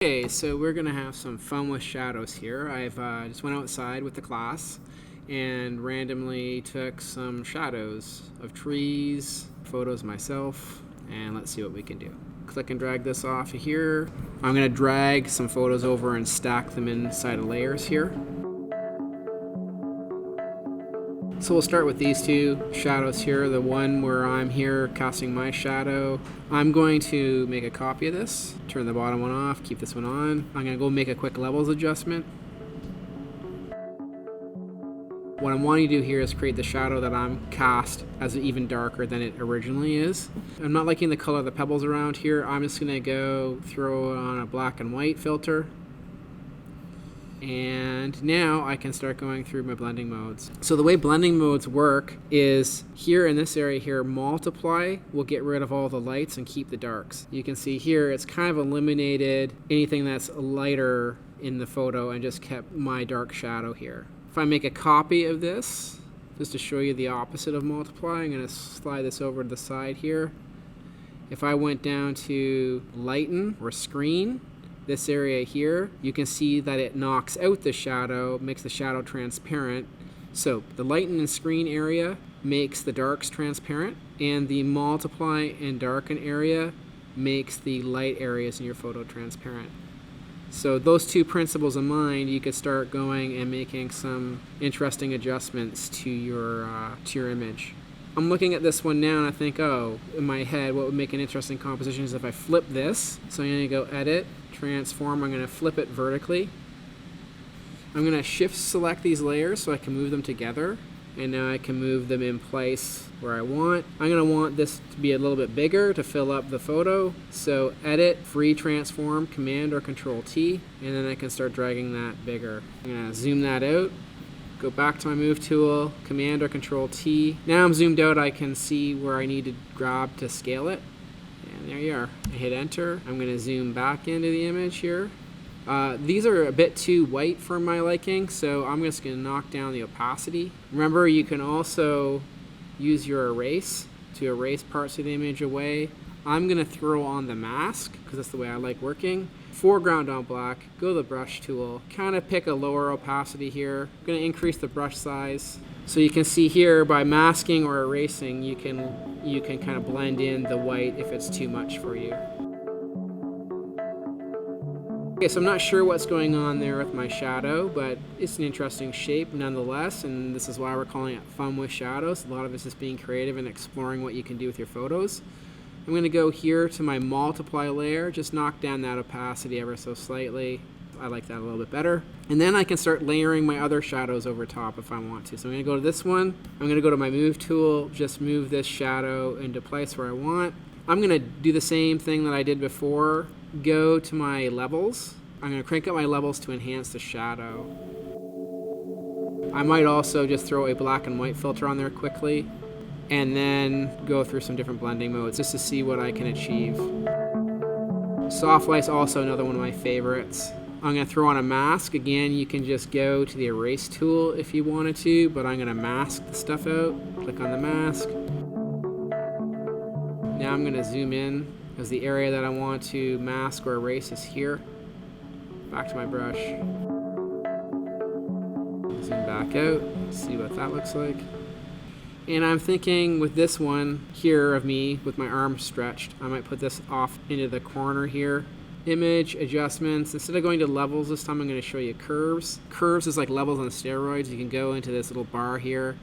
Okay, so we're gonna have some fun with shadows here. I've just went outside with the class and randomly took some shadows of trees, photos myself, and let's see what we can do. Click and drag this off of here. I'm gonna drag some photos over and stack them inside of layers here. So we'll start with these two shadows here, the one where I'm here casting my shadow. I'm going to make a copy of this, turn the bottom one off, keep this one on. I'm going to go make a quick levels adjustment. What I'm wanting to do here is create the shadow that I'm cast as even darker than it originally is. I'm not liking the color of the pebbles around here. I'm just going to go throw on a black and white filter. And now I can start going through my blending modes. So the way blending modes work is here in this area here, multiply will get rid of all the lights and keep the darks. You can see here it's kind of eliminated anything that's lighter in the photo and just kept my dark shadow here. If I make a copy of this, just to show you the opposite of multiply, I'm going to slide this over to the side here. If I went down to lighten or screen, this area here, you can see that it knocks out the shadow, makes the shadow transparent. So the lighten and screen area makes the darks transparent, and the multiply and darken area makes the light areas in your photo transparent. So those two principles in mind, you could start going and making some interesting adjustments to your image. I'm looking at this one now and I think, oh, in my head, what would make an interesting composition is if I flip this. So I'm going to go edit, transform, I'm going to flip it vertically. I'm going to shift select these layers so I can move them together, and now I can move them in place where I want. I'm going to want this to be a little bit bigger to fill up the photo, so edit, free transform, command or control T, and then I can start dragging that bigger. I'm going to zoom that out, go back to my move tool, command or control T. Now I'm zoomed out, I can see where I need to grab to scale it. And there you are. I hit enter. I'm going to zoom back into the image here. These are a bit too white for my liking, so I'm just going to knock down the opacity. Remember, you can also use your erase to erase parts of the image away. I'm going to throw on the mask because that's the way I like working. Foreground on black, go to the brush tool, kind of pick a lower opacity here. I'm going to increase the brush size. So you can see here by masking or erasing, you can kind of blend in the white if it's too much for you. Okay, so I'm not sure what's going on there with my shadow, but it's an interesting shape nonetheless, and this is why we're calling it fun with shadows. A lot of it's just being creative and exploring what you can do with your photos. I'm going to go here to my multiply layer, just knock down that opacity ever so slightly. I like that a little bit better. And then I can start layering my other shadows over top if I want to. So I'm going to go to this one. I'm going to go to my move tool, just move this shadow into place where I want. I'm going to do the same thing that I did before. Go to my levels. I'm going to crank up my levels to enhance the shadow. I might also just throw a black and white filter on there quickly, and then go through some different blending modes just to see what I can achieve. Soft light's also another one of my favorites. I'm going to throw on a mask. Again, you can just go to the erase tool if you wanted to, but I'm going to mask the stuff out. Click on the mask. Now I'm going to zoom in because the area that I want to mask or erase is here. Back to my brush. Zoom back out, see what that looks like. And I'm thinking with this one here of me with my arms stretched, I might put this off into the corner here. Image adjustments. Instead of going to levels this time, I'm going to show you curves. Curves is like levels on steroids. You can go into this little bar here,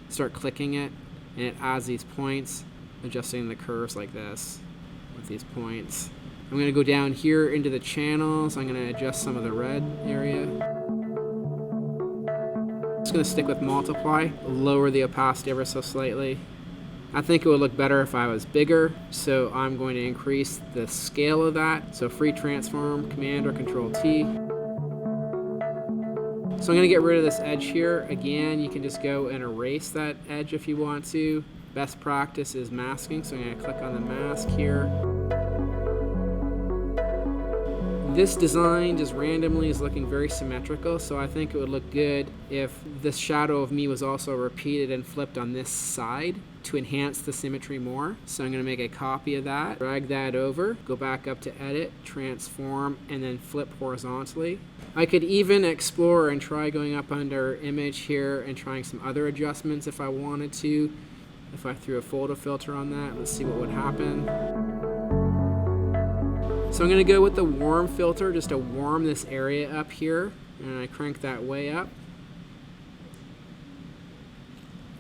start clicking it, and it adds these points, adjusting the curves like this with these points. I'm going to go down here into the channels. I'm going to adjust some of the red area. Just going to stick with multiply, lower the opacity ever so slightly. I think it would look better if I was bigger, so I'm going to increase the scale of that. So free transform, command or control T. So I'm going to get rid of this edge here. Again, you can just go and erase that edge if you want to. Best practice is masking, so I'm going to click on the mask here. This design just randomly is looking very symmetrical, so I think it would look good if this shadow of me was also repeated and flipped on this side to enhance the symmetry more. So I'm going to make a copy of that, drag that over, go back up to edit, transform, and then flip horizontally. I could even explore and try going up under image here and trying some other adjustments if I wanted to. If I threw a photo filter on that, let's see what would happen. So I'm going to go with the warm filter just to warm this area up here, and I crank that way up.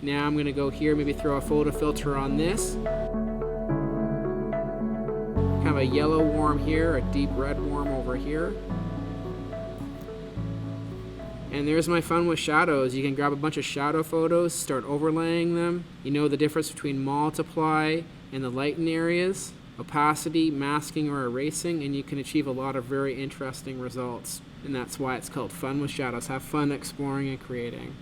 Now I'm going to go here, maybe throw a photo filter on this. Kind of a yellow warm here, a deep red warm over here. And there's my fun with shadows. You can grab a bunch of shadow photos, start overlaying them. You know the difference between multiply and the lighten areas, opacity, masking, or erasing, and you can achieve a lot of very interesting results. And that's why it's called Fun with Shadows. Have fun exploring and creating.